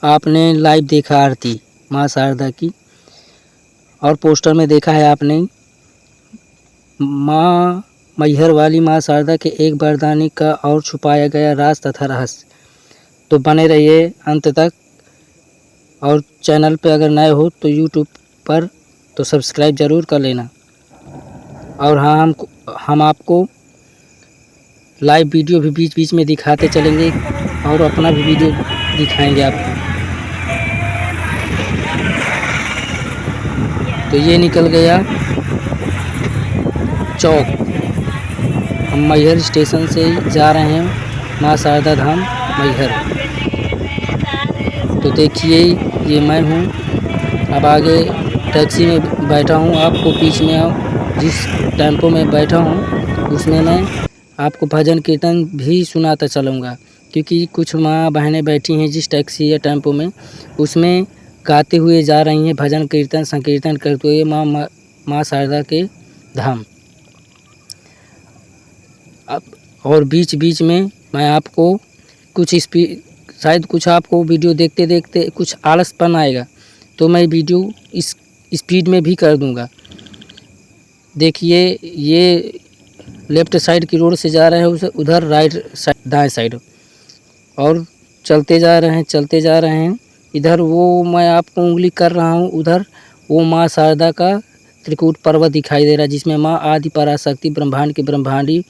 आपने लाइव देखा आरती माँ शारदा की, और पोस्टर में देखा है आपने माँ मैहर वाली माँ शारदा के एक वरदानी का और छुपाया गया राज तथा रहस्य। तो बने रहिए अंत तक, और चैनल पे अगर नए हो तो यूट्यूब पर तो सब्सक्राइब ज़रूर कर लेना। और हाँ, हम आपको लाइव वीडियो भी बीच बीच में दिखाते चलेंगे और अपना भी वीडियो दिखाएंगे आपको। तो ये निकल गया चौक। हम मैहर स्टेशन से जा रहे हैं माँ शारदा धाम मैहर। तो देखिए ये मैं हूँ, अब आगे टैक्सी में बैठा हूँ। आपको बीच में जिस टेम्पो में बैठा हूँ उसमें मैं आपको भजन कीर्तन भी सुनाता चलूँगा, क्योंकि कुछ माँ बहनें बैठी हैं जिस टैक्सी या टेम्पो में, उसमें गाते हुए जा रही हैं, भजन कीर्तन संकीर्तन करते हुए माँ शारदा के धाम। अब और बीच बीच में मैं आपको कुछ शायद कुछ आपको वीडियो देखते देखते कुछ आलसपन आएगा, तो मैं वीडियो इस स्पीड में भी कर दूंगा। देखिए ये लेफ़्ट साइड की रोड से जा रहे हैं, उसे उधर राइट साइड दाएं साइड, और चलते जा रहे हैं। इधर वो मैं आपको उंगली कर रहा हूँ, उधर वो माँ शारदा का त्रिकूट पर्वत दिखाई दे रहा है, जिसमें माँ आदि पराशक्ति ब्रह्मांड की ब्रह्मांडी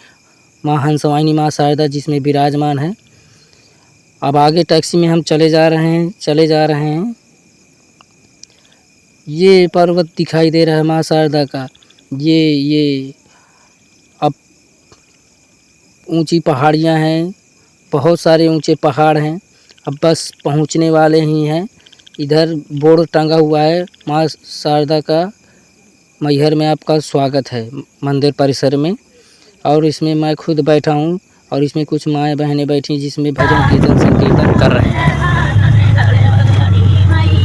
माँ हंसवाहिनी माँ शारदा जिसमें विराजमान है। अब आगे टैक्सी में हम चले जा रहे हैं। ये पर्वत दिखाई दे रहा है माँ शारदा का। ये अब ऊंची पहाड़ियाँ हैं, बहुत सारे ऊंचे पहाड़ हैं। अब बस पहुंचने वाले ही हैं। इधर बोर्ड टंगा हुआ है, माँ शारदा का मैहर में आपका स्वागत है मंदिर परिसर में। और इसमें मैं खुद बैठा हूँ, और इसमें कुछ माएँ बहनें बैठी जिसमें भजन कीर्तन संकीर्तन कर रहे हैं।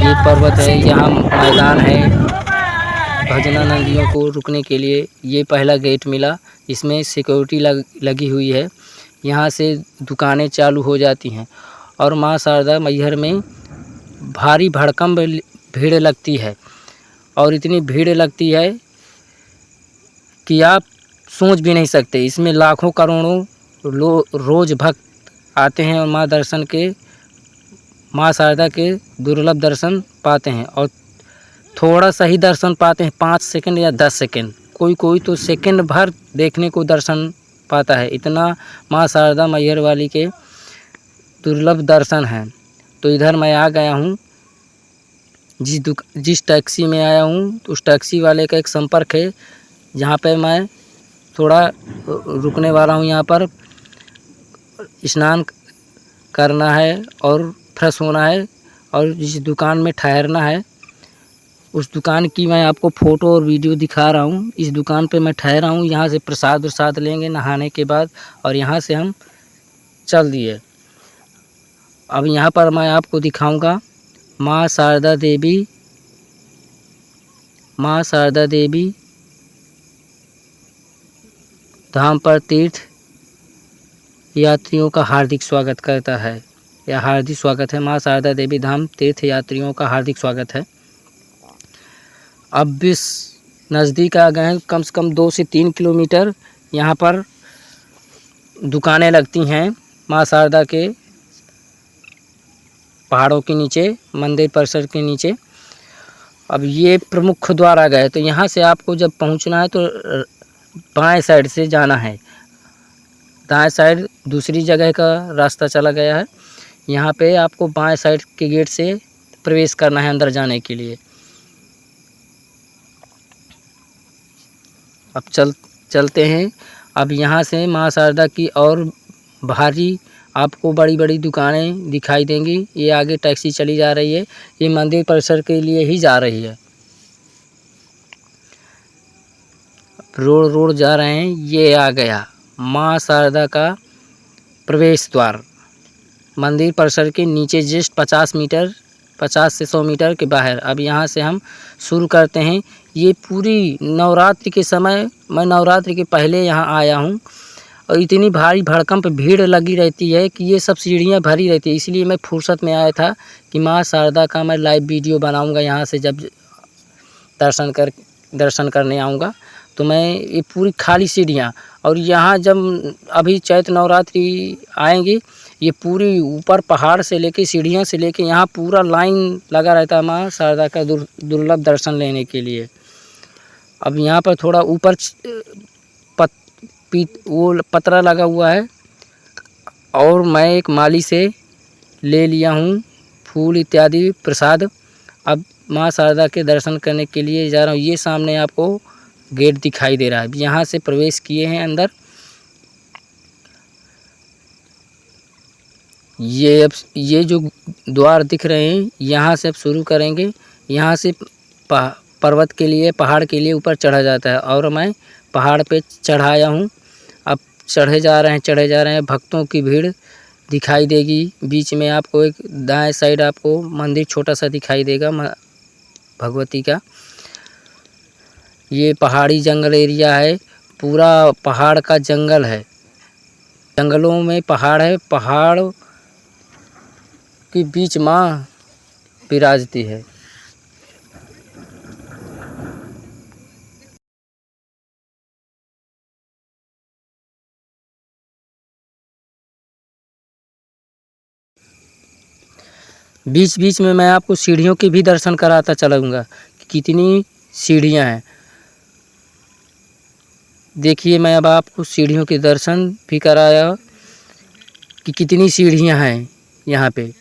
ये पर्वत है, यहाँ मैदान है भजनानंदियों को रुकने के लिए। ये पहला गेट मिला, इसमें सिक्योरिटी लगी हुई है। यहाँ से दुकानें चालू हो जाती हैं, और माँ शारदा मैहर में भारी भड़कम भीड़ लगती है, और इतनी भीड़ लगती है कि आप सोच भी नहीं सकते। इसमें लाखों करोड़ों रोज़ भक्त आते हैं और माँ शारदा के दुर्लभ दर्शन पाते हैं, और थोड़ा सा ही दर्शन पाते हैं, 5 सेकंड या 10 सेकंड, कोई तो सेकंड भर देखने को दर्शन पाता है। इतना माँ शारदा मैहर वाली के दुर्लभ दर्शन हैं। तो इधर मैं आ गया हूँ, जिस टैक्सी में आया हूँ उस टैक्सी वाले का एक संपर्क है, जहाँ पे मैं थोड़ा रुकने वाला हूँ। यहाँ पर स्नान करना है और फ्रेश होना है, और जिस दुकान में ठहरना है उस दुकान की मैं आपको फ़ोटो और वीडियो दिखा रहा हूँ। इस दुकान पे मैं ठहरा हूँ, यहाँ से प्रसाद लेंगे नहाने के बाद, और यहाँ से हम चल दिए। अब यहाँ पर मैं आपको दिखाऊंगा माँ शारदा देवी धाम पर तीर्थ यात्रियों का हार्दिक स्वागत करता है, या हार्दिक स्वागत है। माँ शारदा देवी धाम तीर्थ यात्रियों का हार्दिक स्वागत है। अब भी नज़दीक आ गए हैं, कम से कम 2 से 3 किलोमीटर यहाँ पर दुकानें लगती हैं माँ शारदा के पहाड़ों के नीचे, मंदिर परिसर के नीचे। अब ये प्रमुख द्वार आ गए, तो यहाँ से आपको जब पहुँचना है तो बाएं साइड से जाना है, दाएं साइड दूसरी जगह का रास्ता चला गया है। यहाँ पे आपको बाएं साइड के गेट से प्रवेश करना है अंदर जाने के लिए। अब चलते हैं। अब यहाँ से माँ शारदा की और भारी आपको बड़ी बड़ी दुकानें दिखाई देंगी। ये आगे टैक्सी चली जा रही है, ये मंदिर परिसर के लिए ही जा रही है। रोड जा रहे हैं। ये आ गया माँ शारदा का प्रवेश द्वार। मंदिर परिसर के नीचे जस्ट 50 मीटर 50 से 100 मीटर के बाहर। अब यहाँ से हम शुरू करते हैं। ये पूरी नवरात्रि के समय, मैं नवरात्रि के पहले यहाँ आया हूँ और इतनी भारी भड़कम पे भीड़ लगी रहती है कि ये सब सीढ़ियाँ भरी रहती है। इसलिए मैं फुर्सत में आया था कि माँ शारदा का मैं लाइव वीडियो बनाऊँगा। यहाँ से जब दर्शन करने आऊँगा तो मैं ये पूरी खाली सीढ़ियाँ, और यहाँ जब अभी चैत्र नवरात्रि आएंगी, ये पूरी ऊपर पहाड़ से लेके सीढ़ियाँ से लेके यहाँ पूरा लाइन लगा रहता है माँ शारदा का दुर्लभ दर्शन लेने के लिए। अब यहाँ पर थोड़ा ऊपर वो पतरा लगा हुआ है और मैं एक माली से ले लिया हूँ फूल इत्यादि प्रसाद। अब माँ शारदा के दर्शन करने के लिए जा रहा हूँ। ये सामने आपको गेट दिखाई दे रहा है। यहाँ से प्रवेश किए हैं अंदर। ये जो द्वार दिख रहे हैं, यहाँ से अब शुरू करेंगे। यहाँ से पर्वत के लिए, पहाड़ के लिए ऊपर चढ़ा जाता है और मैं पहाड़ पे चढ़ाया हूँ। अब चढ़े जा रहे हैं। भक्तों की भीड़ दिखाई देगी। बीच में आपको एक दाएं साइड आपको मंदिर छोटा सा दिखाई देगा भगवती का। ये पहाड़ी जंगल एरिया है, पूरा पहाड़ का जंगल है। जंगलों में पहाड़ है, पहाड़ के बीच माँ विराजती है। बीच बीच में मैं आपको सीढ़ियों के भी दर्शन कराता चलूँगा कि कितनी सीढ़ियाँ हैं। देखिए, मैं अब आपको सीढ़ियों के दर्शन भी कराया कि कितनी सीढ़ियाँ हैं यहाँ पे।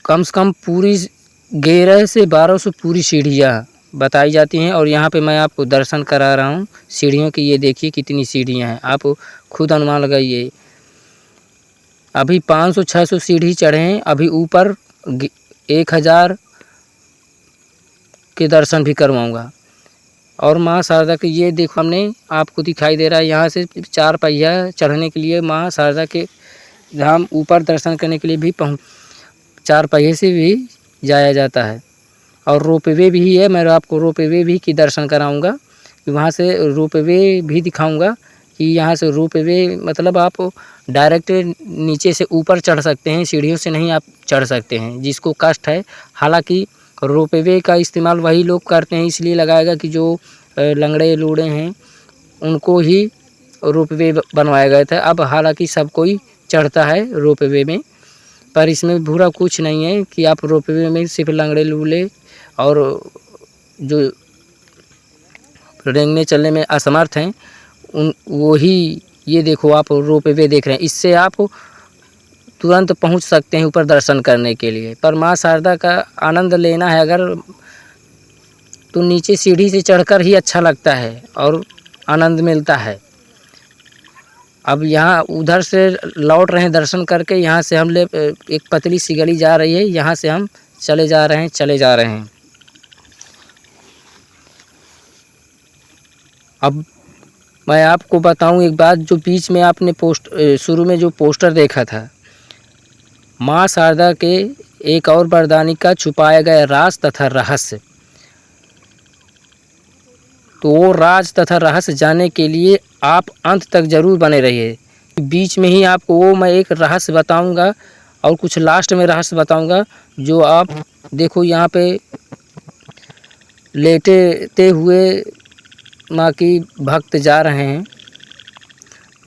कम से कम पूरी 1100 से 1200 पूरी सीढ़ियाँ बताई जाती हैं और यहाँ पे मैं आपको दर्शन करा रहा हूँ सीढ़ियों की। ये देखिए कितनी सीढ़ियाँ हैं, आप खुद अनुमान लगाइए। अभी 500-600 सीढ़ी चढ़े हैं। अभी ऊपर 1000 के दर्शन भी करवाऊँगा। और माँ शारदा के ये देखो, हमने आपको दिखाई दे रहा है यहाँ से 4 पहिया चढ़ने के लिए माँ शारदा के धाम ऊपर दर्शन करने के लिए भी 4 पहिए से भी जाया जाता है। और रोपवे भी है। मैं आपको रोपवे भी की दर्शन कराऊंगा, वहाँ से रोपवे भी दिखाऊंगा कि यहाँ से रोपवे मतलब आप डायरेक्ट नीचे से ऊपर चढ़ सकते हैं, सीढ़ियों से नहीं आप चढ़ सकते हैं जिसको कष्ट है। हालांकि रोपवे का इस्तेमाल वही लोग करते हैं, इसलिए लगाएगा कि जो लंगड़े लूड़े हैं उनको ही रोपवे बनवाया गया था। अब हालांकि सब कोई चढ़ता है रोपवे में, पर इसमें बुरा कुछ नहीं है कि आप रोपवे में सिर्फ लंगड़े लूले और जो रेंगने चलने में असमर्थ हैं वो ही, ये देखो आप रोपवे देख रहे हैं, इससे आप तुरंत पहुंच सकते हैं ऊपर दर्शन करने के लिए। पर माँ शारदा का आनंद लेना है अगर, तो नीचे सीढ़ी से चढ़कर ही अच्छा लगता है और आनंद मिलता है। अब यहाँ उधर से लौट रहे हैं दर्शन करके। यहाँ से हम एक पतली सी गली जा रही है, यहाँ से हम चले जा रहे हैं। अब मैं आपको बताऊं एक बात, जो बीच में आपने शुरू में जो पोस्टर देखा था, माँ शारदा के एक और वरदानी का छुपाया गया राज तथा रहस्य, तो वो राज तथा रहस्य जानने के लिए आप अंत तक ज़रूर बने रहिए। बीच में ही आपको वो मैं एक रहस्य बताऊंगा और कुछ लास्ट में रहस्य बताऊंगा, जो आप देखो यहाँ पे लेटे हुए माँ की भक्त जा रहे हैं।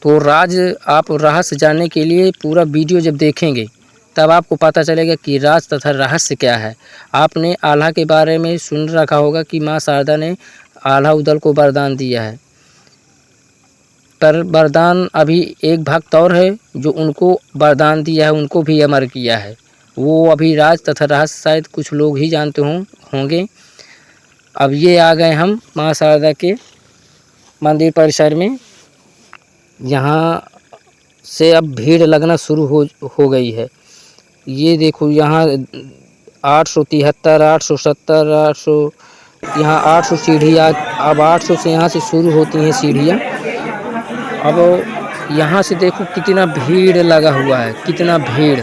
तो राज आप रहस्य जानने के लिए पूरा वीडियो जब देखेंगे तब आपको पता चलेगा कि राज तथा रहस्य क्या है। आपने आल्हा के बारे में सुन रखा होगा कि माँ शारदा ने आल्हा उदल को वरदान दिया है, पर वरदान अभी एक भक्त और है जो उनको वरदान दिया है, उनको भी अमर किया है। वो अभी राज तथा रहस्य शायद कुछ लोग ही जानते होंगे। अब ये आ गए हम माँ शारदा के मंदिर परिसर में। यहाँ से अब भीड़ लगना शुरू हो गई है। ये देखो यहाँ 873, 870, 800, यहाँ 800 सीढ़ियाँ। अब 800 से यहाँ से शुरू होती हैं सीढ़ियाँ। अब यहाँ से देखो कितना भीड़ लगा हुआ है, कितना भीड़।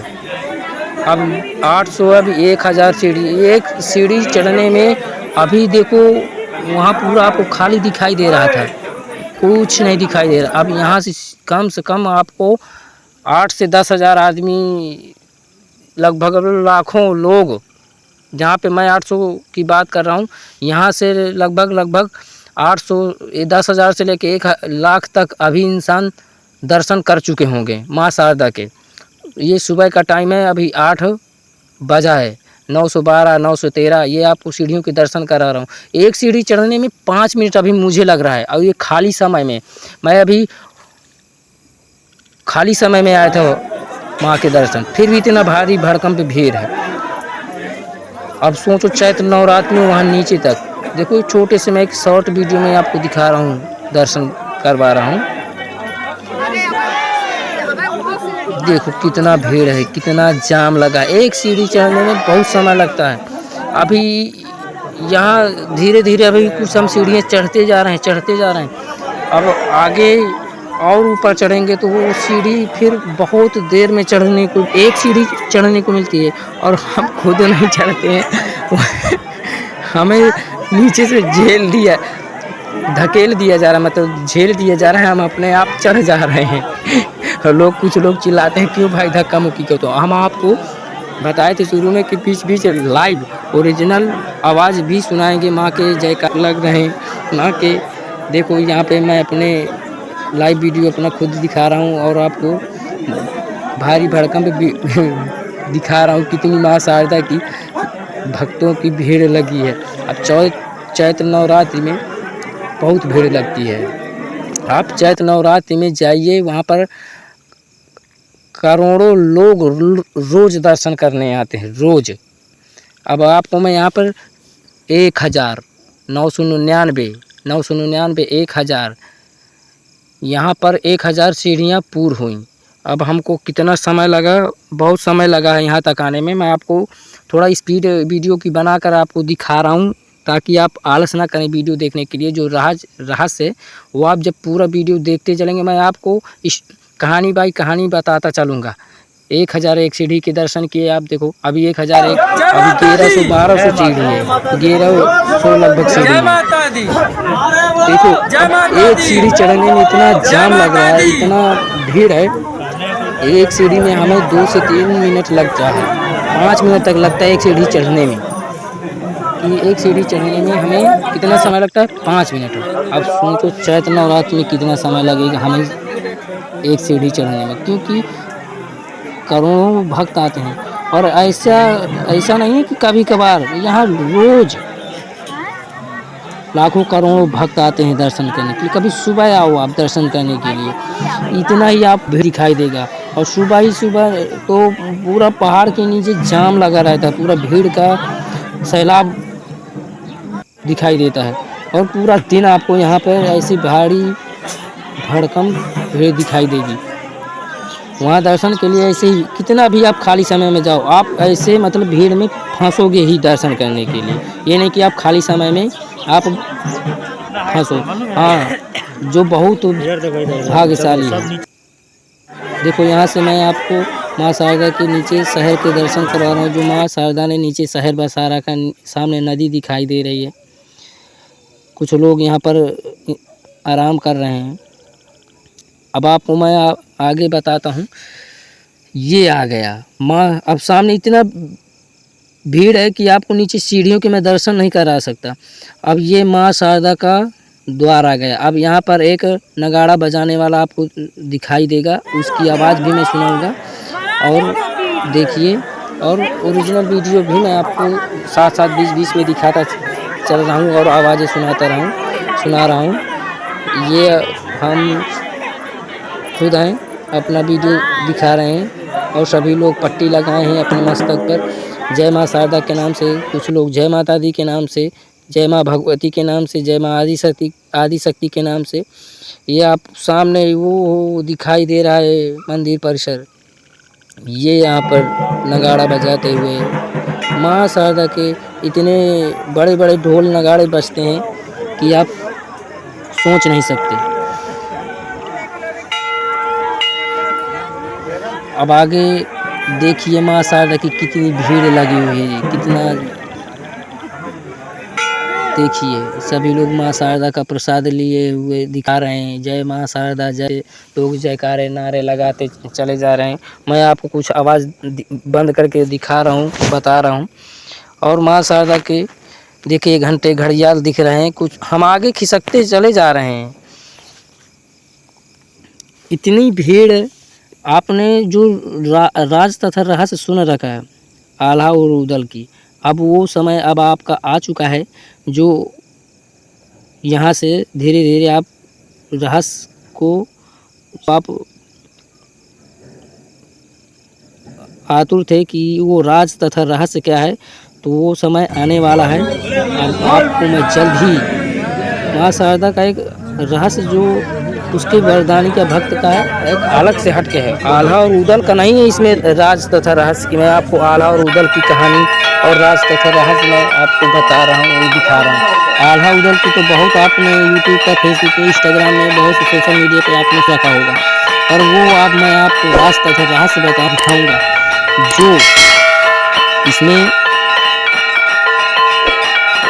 अब 800, अब 1000 सीढ़ी, एक सीढ़ी चढ़ने में अभी देखो वहाँ पूरा आपको खाली दिखाई दे रहा था, कुछ नहीं दिखाई दे रहा। अब यहाँ से कम आपको 8 से 10,000 आदमी, लगभग लाखों लोग, जहाँ पे मैं 800 की बात कर रहा हूँ, यहाँ से लगभग 800 10,000 से लेके 1 लाख तक अभी इंसान दर्शन कर चुके होंगे माँ शारदा के। ये सुबह का टाइम है, अभी 8 बजा है, 912 913 ये आपको सीढ़ियों के दर्शन करा रहा हूँ। एक सीढ़ी चढ़ने में 5 मिनट अभी मुझे लग रहा है, और ये खाली समय में, मैं अभी खाली समय में आया था माँ के दर्शन, फिर भी इतना भारी भड़कम पे भीड़ है। अब सोचो चैत्र नवरात्र में वहाँ नीचे तक देखो, छोटे से मैं एक शॉर्ट वीडियो में आपको दिखा रहा हूँ, दर्शन करवा रहा हूँ। देखो कितना भीड़ है, कितना जाम लगा है। एक सीढ़ी चढ़ने में बहुत समय लगता है। अभी यहाँ धीरे धीरे अभी कुछ हम सीढ़ियाँ चढ़ते जा रहे हैं। अब आगे और ऊपर चढ़ेंगे तो वो सीढ़ी फिर बहुत देर में चढ़ने को, एक सीढ़ी चढ़ने को मिलती है, और हम खुद नहीं चढ़ते हैं हमें नीचे से धकेल दिया जा रहा है, मतलब झेल दिया जा रहा है, हम अपने आप चढ़ जा रहे हैं कुछ लोग चिल्लाते हैं क्यों भाई धक्का मुक्की क्यों। तो हम आपको बताए थे शुरू में कि बीच लाइव ओरिजिनल आवाज़ भी सुनाएंगे, माँ के जयकार लग रहे हैं माँ के। देखो यहाँ पे मैं अपने लाइव वीडियो अपना खुद दिखा रहा हूँ, और आपको भारी भड़कम पे दिखा रहा हूँ कितनी माँ शारदा की भक्तों की भीड़ लगी है। अब चैत्र नवरात्रि में बहुत भीड़ लगती है। आप चैत्र नवरात्रि में जाइए, वहाँ पर करोड़ों लोग रोज़ दर्शन करने आते हैं, रोज़। अब आपको मैं यहाँ पर 1000 1000 यहाँ पर 1000 सीढ़ियाँ पूर्ण हुई। अब हमको कितना समय लगा, बहुत समय लगा है यहाँ तक आने में। मैं आपको थोड़ा स्पीड वीडियो की बनाकर आपको दिखा रहा हूँ, ताकि आप आलस ना करें वीडियो देखने के लिए। जो रहस्य है वो आप जब पूरा वीडियो देखते चलेंगे, मैं आपको इस कहानी बाई कहानी बताता चलूँगा। 1001 सीढ़ी के दर्शन किए आप। देखो अभी 1001, अभी 1100-1200 सीढ़ी है, 1100 लगभग सीढ़ी है। देखो एक सीढ़ी चढ़ने में इतना जाम लग रहा है, इतना भीड़ है। एक सीढ़ी में हमें 2 से 3 मिनट लगता है, 5 मिनट तक लगता है एक सीढ़ी चढ़ने में। कि एक सीढ़ी चढ़ने में हमें कितना समय लगता है, 5 मिनट। अब सोचो चैत्र नवरात्र में कितना समय लगेगा हमें एक सीढ़ी चढ़ने में, क्योंकि करोड़ों भक्त आते हैं। और ऐसा नहीं है कि कभी कभार, यहाँ रोज़ लाखों करोड़ों भक्त आते हैं दर्शन करने के लिए। कभी सुबह आओ आप दर्शन करने के लिए, इतना ही आप भीड़ दिखाई देगा। और सुबह तो पूरा पहाड़ के नीचे जाम लगा रहता है, पूरा भीड़ का सैलाब दिखाई देता है। और पूरा दिन आपको यहाँ पर ऐसी भारी भड़कम भीड़ दिखाई देगी। वहाँ दर्शन के लिए ऐसे ही कितना भी आप खाली समय में जाओ, आप ऐसे मतलब भीड़ में फंसोगे ही दर्शन करने के लिए। ये नहीं कि आप खाली समय में आप फंसो। हाँ, जो बहुत भाग्यशाली है। देखो यहाँ से मैं आपको माँ शारदा के नीचे शहर के दर्शन करवा रहा हूँ। जो माँ शारदा ने नीचे शहर बसा रखा, सामने नदी दिखाई दे रही है। कुछ लोग यहाँ पर आराम कर रहे हैं। अब आपको मैं आगे बताता हूँ। ये आ गया माँ, अब सामने इतना भीड़ है कि आपको नीचे सीढ़ियों के मैं दर्शन नहीं करा सकता। अब ये माँ शारदा का द्वार आ गया। अब यहाँ पर एक नगाड़ा बजाने वाला आपको दिखाई देगा, उसकी आवाज़ भी मैं सुनाऊंगा। और देखिए, और ओरिजिनल वीडियो भी मैं आपको साथ बीच में दिखाता चल रहा हूँ, और आवाज़ें सुना रहा हूँ। ये हम खुद हैं, अपना वीडियो दिखा रहे हैं। और सभी लोग पट्टी लगाए हैं अपने मस्तक पर, जय माँ शारदा के नाम से। कुछ लोग जय माता दी के नाम से, जय माँ भगवती के नाम से, जय माँ आदिशक्ति के नाम से। ये आप सामने वो दिखाई दे रहा है मंदिर परिसर, ये यहाँ पर नगाड़ा बजाते हुए माँ शारदा के इतने बड़े बड़े ढोल नगाड़े बजते हैं कि आप सोच नहीं सकते। अब आगे देखिए माँ शारदा की कितनी भीड़ लगी हुई है, कितना देखिए सभी लोग माँ शारदा का प्रसाद लिए हुए दिखा रहे हैं। जय माँ शारदा जय, लोग जयकारे नारे लगाते चले जा रहे हैं। मैं आपको कुछ आवाज़ बंद करके दिखा रहा हूँ, बता रहा हूँ। और माँ शारदा के देखिए घंटे घड़ियाल दिख रहे हैं, कुछ हम आगे खिसकते चले जा रहे हैं। इतनी भीड़, आपने जो राज तथा रहस्य सुन रखा है आल्हा और उदल की, अब वो समय अब आपका आ चुका है जो यहाँ से धीरे धीरे आप रहस्य को आप आतुर थे कि वो राज तथा रहस्य क्या है, तो वो समय आने वाला है। अब आपको मैं जल्द ही माँ शारदा का एक रहस्य जो उसके वरदानी का भक्त का है, एक अलग से हटके है। आल्हा और उदल का नहीं है इसमें राज तथा रहस्य की। मैं आपको आल्हा और उदल की कहानी और राज तथा रहस्य मैं आपको बता रहा हूँ, दिखा रहा हूँ। आल्हा उदल की तो बहुत आपने यूट्यूब पर, फेसबुक पे, इंस्टाग्राम में, बहुत से सोशल मीडिया पे आपने देखा होगा, पर वो मैं आपको राज तथा रहस्य दिखाऊंगा जो इसमें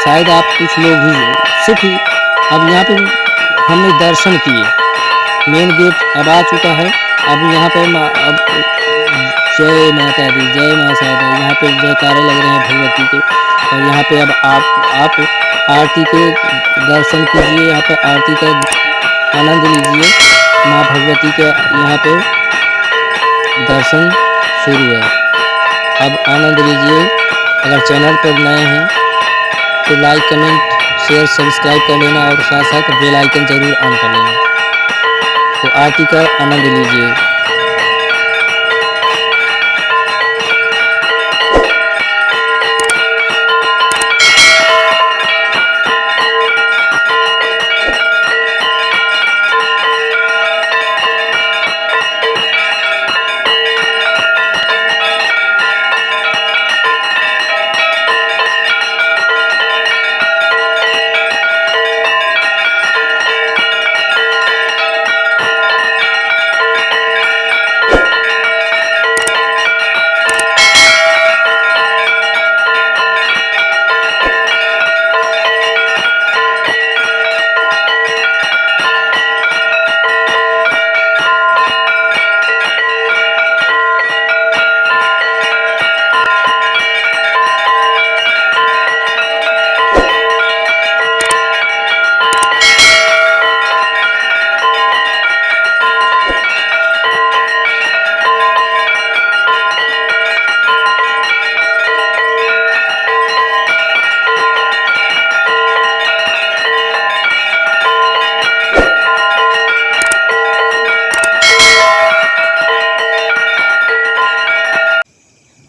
शायद आप कुछ लोग भी सिर्फ अब यहाँ पे हमने दर्शन किए, मेन गेट अब आ चुका है। अब यहाँ पे अब जय माता दी, जय माँ शारदा, यहाँ पे जयकारे लग रहे हैं भगवती के। और यहाँ पे अब आप आरती के दर्शन कीजिए, यहाँ पे आरती का आनंद लीजिए। माँ भगवती के यहाँ पे दर्शन शुरू है, अब आनंद लीजिए। अगर चैनल पर नए हैं तो लाइक, कमेंट, शेयर, सब्सक्राइब कर लेना और साथ साथ बेल आइकन जरूर ऑन कर लेना। तो आरती का आनंद लीजिए।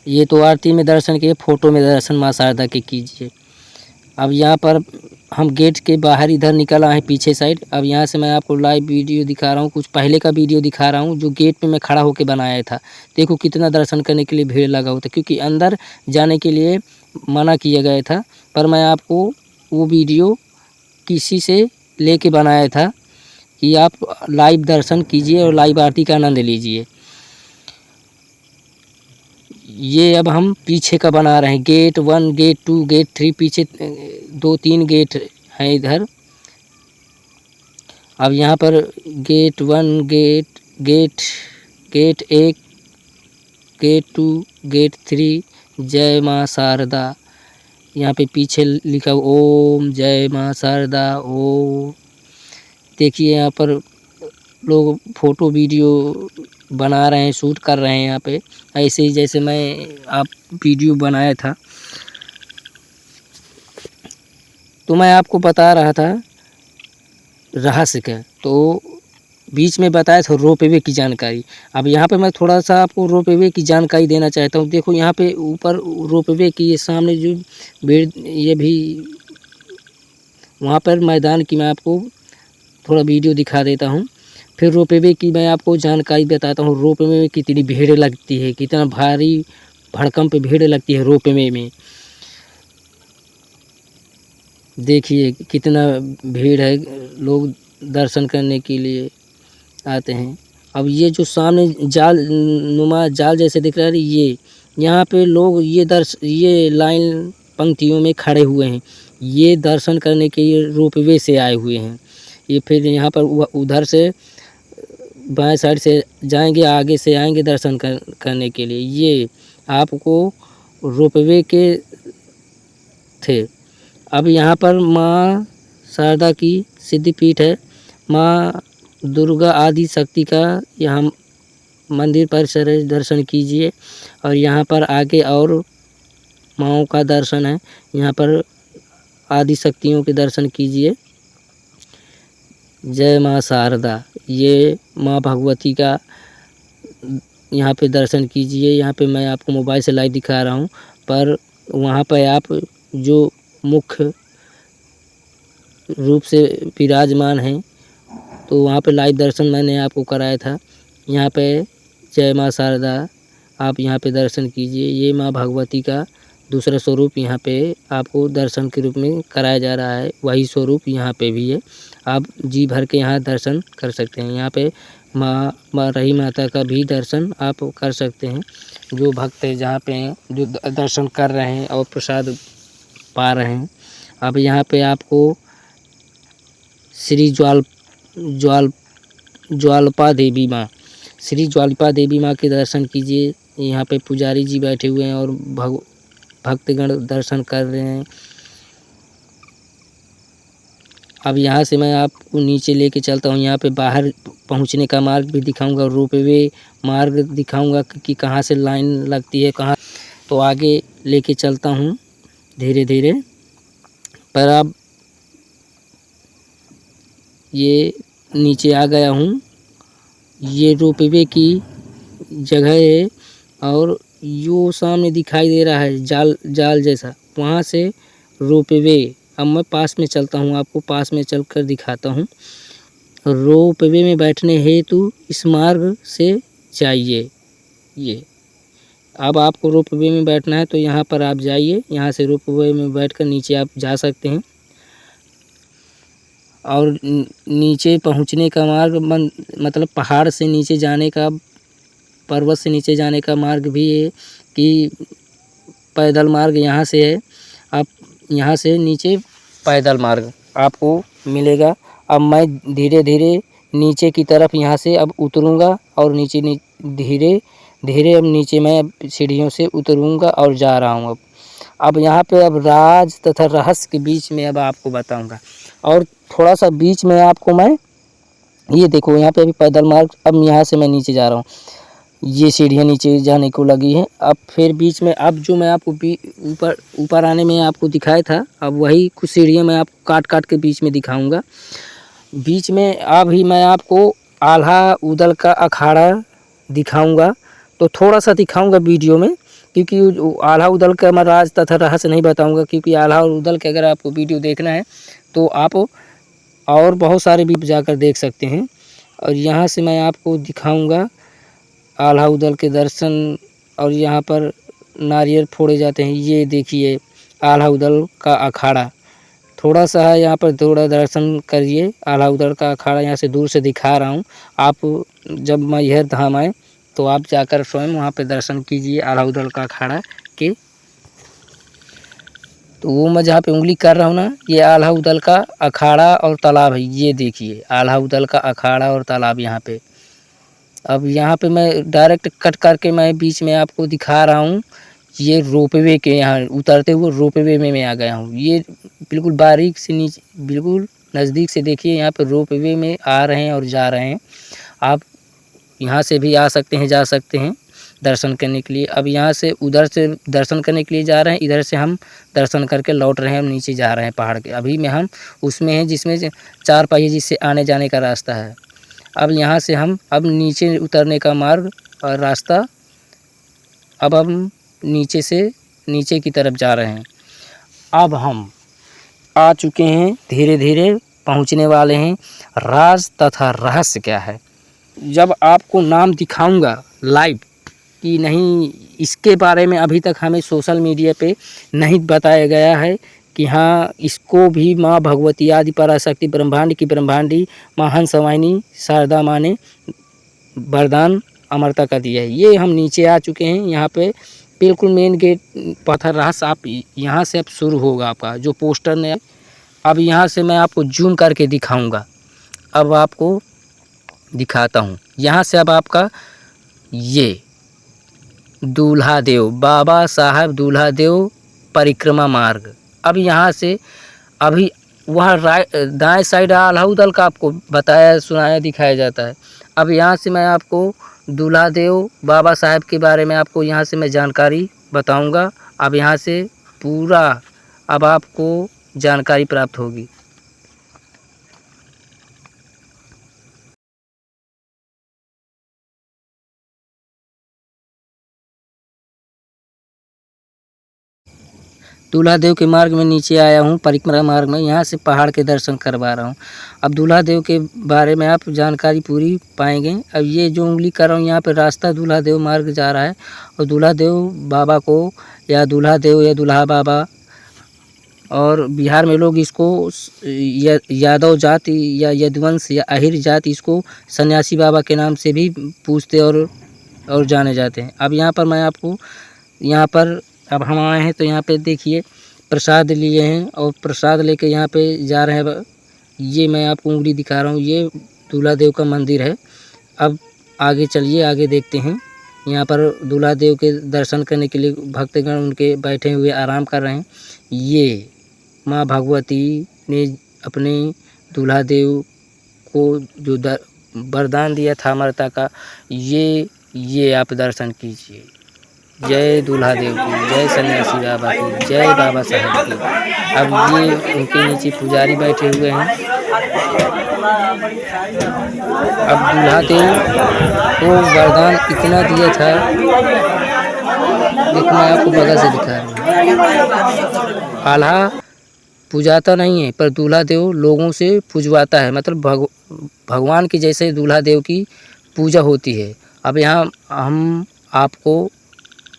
ये तो आरती में दर्शन किए, फोटो में दर्शन माँ शारदा के कीजिए। अब यहाँ पर हम गेट के बाहर इधर निकल आए हैं पीछे साइड। अब यहाँ से मैं आपको लाइव वीडियो दिखा रहा हूँ, कुछ पहले का वीडियो दिखा रहा हूँ जो गेट पे मैं खड़ा होकर बनाया था। देखो कितना दर्शन करने के लिए भीड़ लगा हुआ था, क्योंकि अंदर जाने के लिए मना किया गया था। पर मैं आपको वो वीडियो किसी से लेके बनाया था कि आप लाइव दर्शन कीजिए और लाइव आरती का आनंद लीजिए। ये अब हम पीछे का बना रहे हैं, गेट 1, गेट 2, गेट 3, पीछे 2-3 गेट हैं इधर। अब यहाँ पर गेट 1, गेट 1, गेट 2, गेट 3, जय माँ शारदा। यहाँ पे पीछे लिखा ओम जय माँ शारदा ओम। देखिए यहाँ पर लोग फ़ोटो वीडियो बना रहे हैं, शूट कर रहे हैं यहाँ पे, ऐसे ही जैसे मैं आप वीडियो बनाया था। तो मैं आपको बता रहा था रहस्य का, तो बीच में बताया था रोपवे की जानकारी। अब यहाँ पे मैं थोड़ा सा आपको रोपवे की जानकारी देना चाहता हूँ। देखो यहाँ पे ऊपर रोपवे की ये सामने जो भीड़, ये भी वहाँ पर मैदान की मैं आपको थोड़ा वीडियो दिखा देता हूँ। फिर रोपवे की मैं आपको जानकारी बताता हूँ। रोपवे में कितनी भीड़ लगती है, कितना भारी भड़कम पे भीड़ लगती है रोपवे में। देखिए कितना भीड़ है, लोग दर्शन करने के लिए आते हैं। अब ये जो सामने जाल नुमा जाल जैसे दिख रहा है, ये यहाँ पे लोग ये लाइन पंक्तियों में खड़े हुए हैं। ये दर्शन करने के लिए रोपवे से आए हुए हैं। ये फिर यहाँ पर उधर से बाएं साइड से जाएंगे, आगे से आएंगे दर्शन करने के लिए। ये आपको रोपवे के थे। अब यहाँ पर माँ शारदा की सिद्धिपीठ है। माँ दुर्गा आदि शक्ति का यहाँ मंदिर परिसर है, दर्शन कीजिए। और यहाँ पर आगे और माँओं का दर्शन है। यहाँ पर आदि शक्तियों के दर्शन कीजिए। जय माँ शारदा। ये माँ भगवती का यहाँ पे दर्शन कीजिए। यहाँ पे मैं आपको मोबाइल से लाइव दिखा रहा हूँ, पर वहाँ पे आप जो मुख्य रूप से विराजमान हैं, तो वहाँ पे लाइव दर्शन मैंने आपको कराया था। यहाँ पे जय माँ शारदा, आप यहाँ पे दर्शन कीजिए। ये माँ भगवती का दूसरा स्वरूप यहाँ पे आपको दर्शन के रूप में कराया जा रहा है। वही स्वरूप यहाँ पे भी है। आप जी भर के यहाँ दर्शन कर सकते हैं। यहाँ पे माँ रही माता का भी दर्शन आप कर सकते हैं। जो भक्त है जहाँ पे जो दर्शन कर रहे हैं और प्रसाद पा रहे हैं। अब यहाँ पे आपको श्री ज्वालपा देवी माँ, श्री ज्वालपा देवी माँ के दर्शन कीजिए। यहाँ पे पुजारी जी बैठे हुए हैं और भक्तगण दर्शन कर रहे हैं। अब यहाँ से मैं आपको नीचे लेके चलता हूँ। यहाँ पे बाहर पहुँचने का मार्ग भी दिखाऊंगा, रोपवे मार्ग दिखाऊंगा कि कहाँ से लाइन लगती है, कहाँ। तो आगे लेके चलता हूँ धीरे धीरे। पर अब ये नीचे आ गया हूँ। ये रोपवे की जगह है और यो सामने दिखाई दे रहा है जाल जैसा, वहाँ से रोपवे। अब मैं पास में चलता हूँ, आपको पास में चलकर दिखाता हूँ। रोपवे में बैठने हेतु इस मार्ग से जाइए। ये अब आपको रोपवे में बैठना है तो यहाँ पर आप जाइए। यहाँ से रोपवे में बैठकर नीचे आप जा सकते हैं। और नीचे पहुँचने का मार्ग मतलब पहाड़ से नीचे जाने का, पर्वत से नीचे जाने का मार्ग भी है कि पैदल मार्ग यहाँ से है। आप यहाँ से नीचे पैदल मार्ग आपको मिलेगा। अब मैं धीरे धीरे नीचे की तरफ यहाँ से अब उतरूँगा और नीचे धीरे धीरे अब नीचे मैं सीढ़ियों से उतरूँगा और जा रहा हूँ। अब यहाँ पे अब राज तथा रहस्य के बीच में अब आपको बताऊँगा। और थोड़ा सा बीच में आपको मैं ये देखो, यहाँ पे अभी पैदल मार्ग, अब यहाँ से मैं नीचे जा रहा हूँ। ये सीढ़ियाँ नीचे जाने को लगी हैं। अब फिर बीच में अब जो मैं आपको ऊपर आने में आपको दिखाया था, अब वही कुछ सीढ़ियाँ मैं आपको काट काट के बीच में दिखाऊंगा। बीच में अभी मैं आपको आल्हा उदल का अखाड़ा दिखाऊंगा। तो थोड़ा सा दिखाऊंगा वीडियो में, क्योंकि आल्हा उदल का मैं राज तथा रहस्य नहीं बताऊँगा। क्योंकि आल्हा और उदल के अगर आपको वीडियो देखना है तो आप और बहुत सारे भी जाकर देख सकते हैं। और यहाँ से मैं आपको दिखाऊँगा आल्हा उदल के दर्शन। और यहाँ पर नारियल फोड़े जाते हैं। ये देखिए आल्हा उदल का अखाड़ा, थोड़ा सा है यहाँ पर, थोड़ा दर्शन करिए। आल्हा उदल का अखाड़ा यहाँ से दूर से दिखा रहा हूँ। आप जब मैहर धाम आए तो आप जाकर स्वयं वहाँ पे दर्शन कीजिए आल्हा उदल का अखाड़ा के। तो वो मैं जहाँ पे उंगली कर रहा हूँ ना, ये आल्हा उदल का अखाड़ा और तालाब है। ये देखिए आल्हा उदल का अखाड़ा और तालाब यहाँ पे। अब यहाँ पे मैं डायरेक्ट कट करके मैं बीच में आपको दिखा रहा हूँ। ये रोपवे के यहाँ उतरते हुए रोपवे में मैं आ गया हूँ। ये बिल्कुल बारीक से नीचे, बिल्कुल नज़दीक से देखिए। यहाँ पे रोपवे में आ रहे हैं और जा रहे हैं। आप यहाँ से भी आ सकते हैं, जा सकते हैं दर्शन करने के लिए। अब यहाँ से उधर से दर्शन करने के लिए जा रहे हैं, इधर से हम दर्शन करके लौट रहे हैं। हम नीचे जा रहे हैं पहाड़ के। अभी में हम उसमें हैं जिसमें 4 पहिए जिससे आने जाने का रास्ता है। अब यहाँ से हम अब नीचे उतरने का मार्ग और रास्ता, अब हम नीचे से नीचे की तरफ जा रहे हैं। अब हम आ चुके हैं, धीरे धीरे पहुँचने वाले हैं। राज तथा रहस्य क्या है, जब आपको नाम दिखाऊंगा लाइव कि नहीं, इसके बारे में अभी तक हमें सोशल मीडिया पे नहीं बताया गया है कि हाँ, इसको भी माँ भगवती आदि पराशक्ति ब्रह्मांड की ब्रह्मांडी माँ हंस वाहिनी शारदा माँ ने वरदान अमरता का दिया है। ये हम नीचे आ चुके हैं, यहाँ पे बिल्कुल मेन गेट पत्थर रहस आप यहाँ से अब शुरू होगा आपका जो पोस्टर ने। अब यहाँ से मैं आपको जूम करके दिखाऊंगा। अब आपको दिखाता हूँ, यहाँ से अब आपका ये दूल्हा देव बाबा साहब दूल्हा देव परिक्रमा मार्ग। अब यहाँ से अभी वह दाएं साइड अलाउदल का आपको बताया सुनाया दिखाया जाता है। अब यहाँ से मैं आपको दूल्हा देव बाबा साहब के बारे में आपको यहाँ से मैं जानकारी बताऊंगा। अब यहाँ से पूरा अब आपको जानकारी प्राप्त होगी। दूल्हा देव के मार्ग में नीचे आया हूँ, परिक्रमा मार्ग में, यहाँ से पहाड़ के दर्शन करवा रहा हूँ। अब दूल्हा देव के बारे में आप जानकारी पूरी पाएंगे। अब ये जो उंगली कर रहा हूँ यहाँ पे रास्ता दूल्हा देव मार्ग जा रहा है, और दूल्हा देव बाबा को या दूल्हा देव या दूल्हा बाबा, और बिहार में लोग इसको यादव जाति या यदुवंश या अहिर जाति इसको सन्यासी बाबा के नाम से भी पूछते और जाने जाते हैं। अब यहाँ पर मैं आपको यहाँ पर अब हम आए हैं तो यहाँ पे देखिए प्रसाद लिए हैं, और प्रसाद लेके यहाँ पे जा रहे हैं। ये मैं आपको उंगली दिखा रहा हूँ, ये दूल्हा देव का मंदिर है। अब आगे चलिए, आगे देखते हैं। यहाँ पर दूल्हा देव के दर्शन करने के लिए भक्तगण उनके बैठे हुए आराम कर रहे हैं। ये माँ भगवती ने अपने दूल्हा देव को जो वरदान दिया था अमरता का, ये आप दर्शन कीजिए। जय दूल्हा देव की, जय सन्यासी बाबा की, जय बाबा साहब की। अब ये उनके नीचे पुजारी बैठे हुए हैं। अब दूल्हा देव को वरदान इतना दिया था, देखो मैं आपको बगल से दिखा रहा हूँ। आल्हा पूजाता नहीं है, पर दूल्हा देव लोगों से पूजवाता है, मतलब भगवान की जैसे दूल्हा देव की पूजा होती है। अब यहाँ हम आपको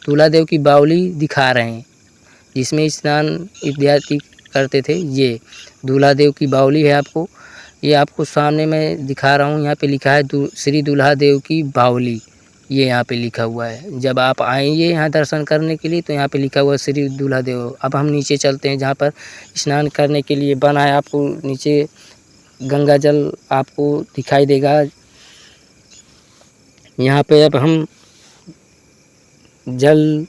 दूल्हा देव की बावली दिखा रहे हैं, जिसमें स्नान इत्यादि करते थे। ये दूल्हा देव की बावली है, आपको ये आपको सामने मैं दिखा रहा हूँ। यहाँ पे लिखा है श्री दूल्हा देव की बावली, ये यहाँ पे लिखा हुआ है। जब आप आएंगे यहाँ दर्शन करने के लिए तो यहाँ पे लिखा हुआ है श्री दूल्हा देव। अब हम नीचे चलते हैं, जहाँ पर स्नान करने के लिए बना है। आपको नीचे गंगा जल आपको दिखाई देगा। यहाँ पे अब हम जल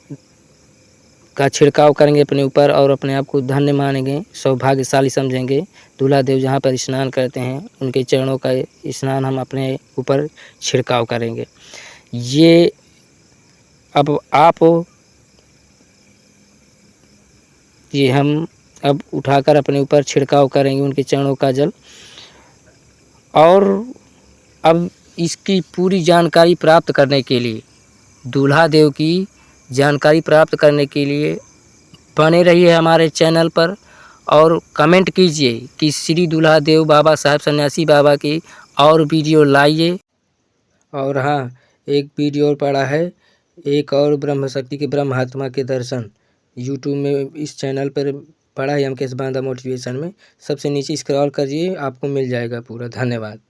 का छिड़काव करेंगे अपने ऊपर, और अपने आप को धन्य मानेंगे, सौभाग्यशाली समझेंगे। दूल्हा देव जहाँ पर स्नान करते हैं उनके चरणों का स्नान हम अपने ऊपर छिड़काव करेंगे। ये अब आप ये हम अब उठाकर अपने ऊपर छिड़काव करेंगे उनके चरणों का जल। और अब इसकी पूरी जानकारी प्राप्त करने के लिए, दूल्हा देव की जानकारी प्राप्त करने के लिए बने रहिए हमारे चैनल पर, और कमेंट कीजिए कि श्री दूल्हा देव बाबा साहब सन्यासी बाबा की और वीडियो लाइए। और हाँ, एक वीडियो और पड़ा है, एक और ब्रह्म शक्ति के ब्रह्मात्मा के दर्शन, यूट्यूब में इस चैनल पर पड़ा है, एम के एस बांदा मोटिवेशन में। सबसे नीचे स्क्रॉल करिए, आपको मिल जाएगा पूरा। धन्यवाद।